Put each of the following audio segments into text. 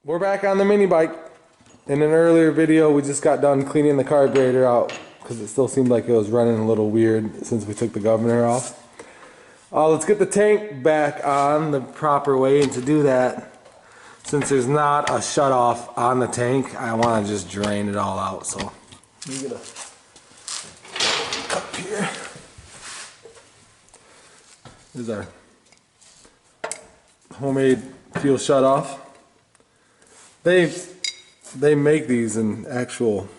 We're back on the mini bike. In an earlier video, we just got done cleaning the carburetor out because it still seemed like it was running a little weird since we took the governor off. Let's get the tank back on the proper way, and to do that, since there's not a shut off on the tank, I want to just drain it all out. So let me get a cup here. This is our homemade fuel shut off. They make these in actual,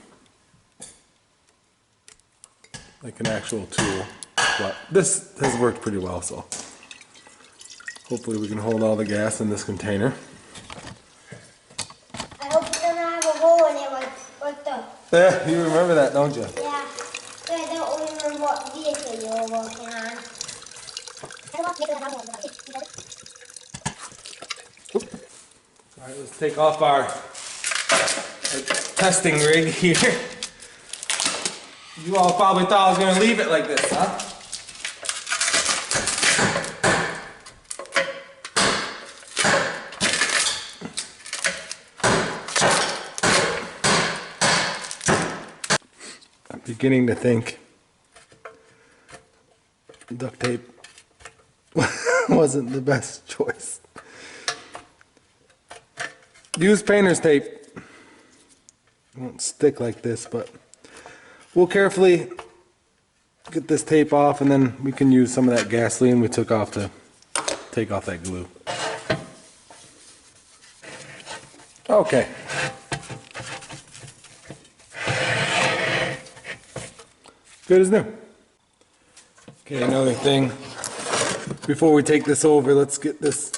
like an actual tool, but this has worked pretty well, so hopefully we can hold all the gas in this container. I hope it doesn't have a hole in it like the... Yeah, you remember that, don't you? Yeah, but I don't remember what vehicle you were working on. Alright, let's take off our testing rig here. You all probably thought I was going to leave it like this, huh? I'm beginning to think duct tape wasn't the best choice. Use painter's tape. It won't stick like this, but we'll carefully get this tape off, and then we can use some of that gasoline we took off to take off that glue. Okay. Good as new. Okay, another thing. Before we take this over, let's get this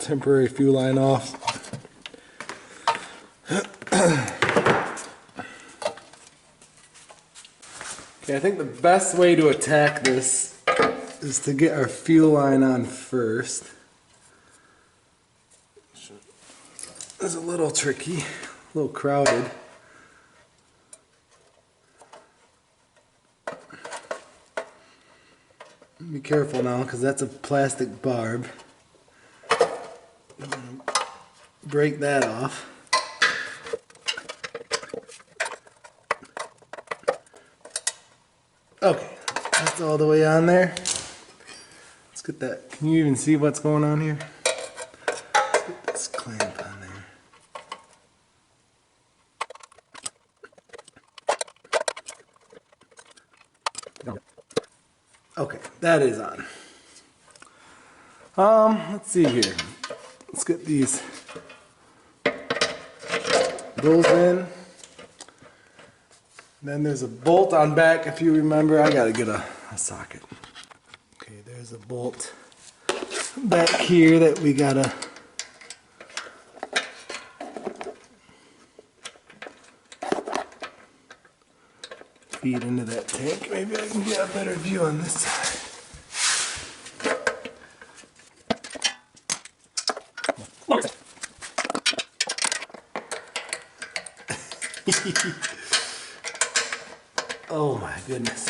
temporary fuel line off. Okay, I think the best way to attack this is to get our fuel line on first. It's a little tricky, a little crowded. Be careful now, because that's a plastic barb. I'm gonna break that off. Okay, that's all the way on there. Let's get that. Can you even see what's going on here? Let's get this clamp on there. Okay, that is on. Let's see here. Let's get these those in. Then there's a bolt on back, if you remember. I gotta get a socket. Okay, there's a bolt back here that we gotta feed into that tank. Maybe I can get a better view on this side. Oh my goodness.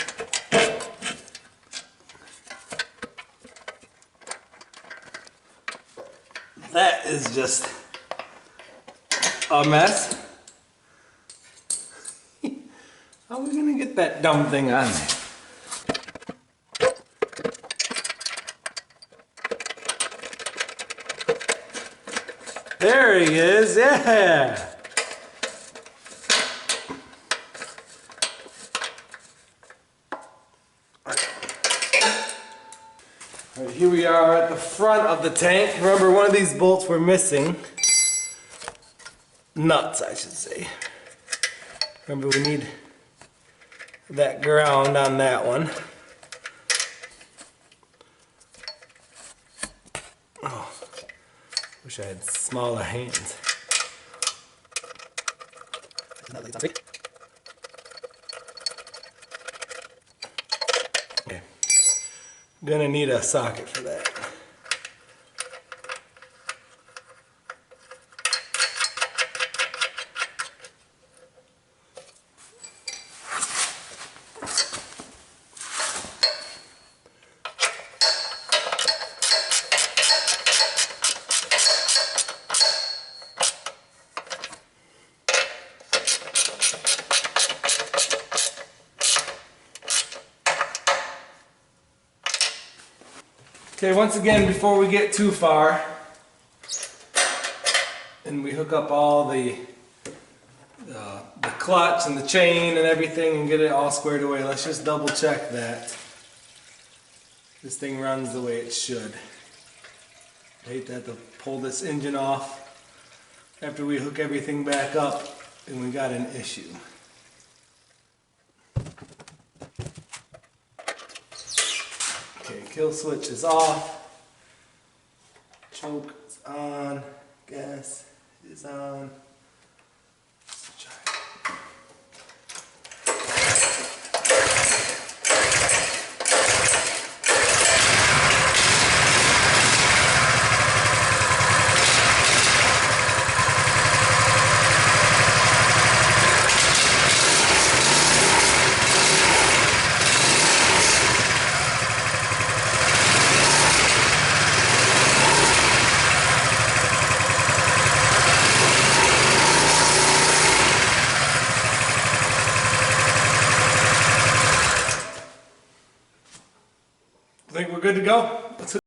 That is just a mess. How are we gonna get that dumb thing on there? There he is, yeah! Right, here we are at the front of the tank. Remember, one of these bolts were missing. Nuts, I should say. Remember, we need that ground on that one. Oh, wish I had smaller hands. Okay. Gonna need a socket for that. Okay, once again, before we get too far and we hook up all the clutch and the chain and everything and get it all squared away, let's just double check that this thing runs the way it should. I hate to have to pull this engine off after we hook everything back up and we got an issue. Okay, kill switch is off, choke is on, gas is on. Let's try it. I think we're good to go. Let's hook.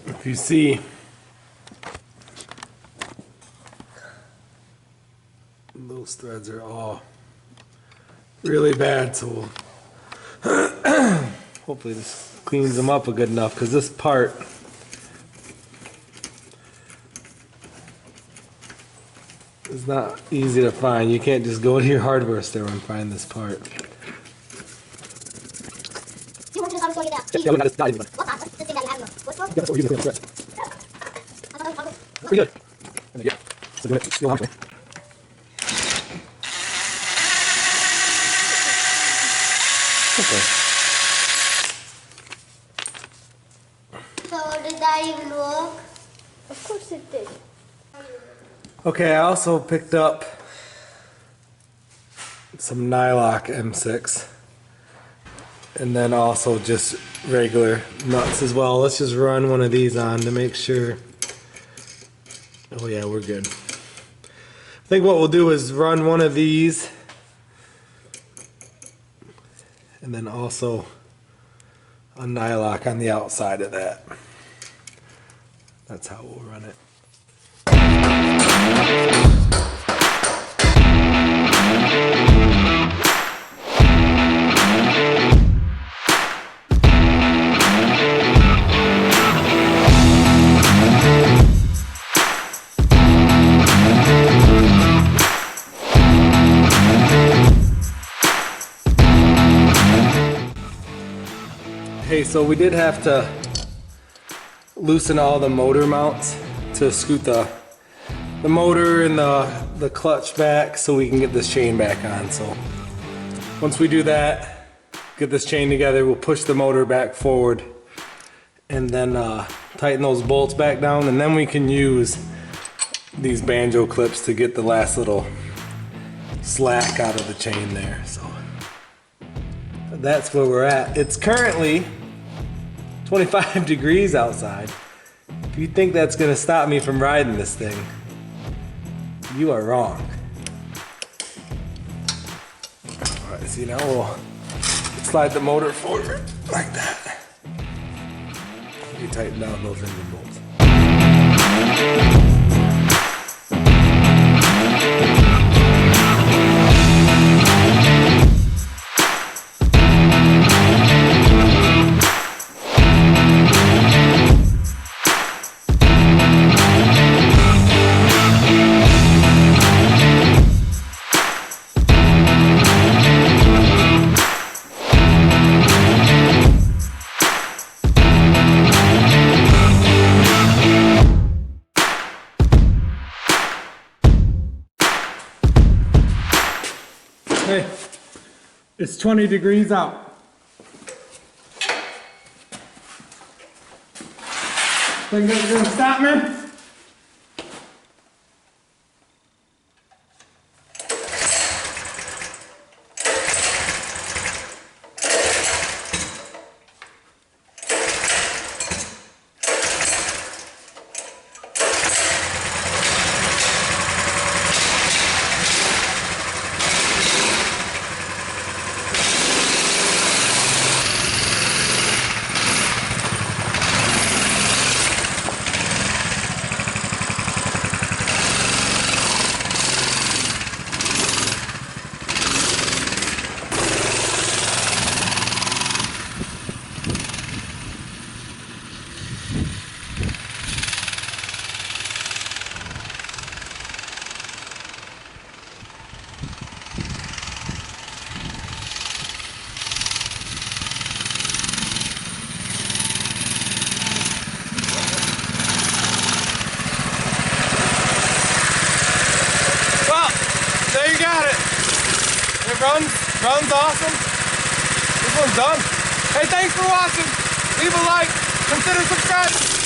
If you see, those threads are all really bad, so we'll hopefully this cleans them up good enough, because this part is not easy to find. You can't just go to your hardware store and find this part. Pretty good. Yeah, so doing it still actually. Okay. So did that even work? Of course it did. Okay, I also picked up some Nylock M6 and then also just regular nuts as well. Let's just run one of these on to make sure. Oh yeah, we're good. I think what we'll do is run one of these and then also a Nylock on the outside of that. That's how we'll run it. Hey, so we did have to loosen all the motor mounts to scoot the motor and the clutch back so we can get this chain back on. So once we do that, get this chain together, we'll push the motor back forward and then tighten those bolts back down, and then we can use these banjo clips to get the last little slack out of the chain there. So that's where we're at. It's currently 25 degrees outside. If you think that's gonna stop me from riding this thing, you are wrong. All right, see, now we'll slide the motor forward like that. You tighten down those engine bolts. Hey, it's 20 degrees out. Think that's gonna stop me? There you got it. It runs awesome. This one's done. Hey, thanks for watching. Leave a like, consider subscribing.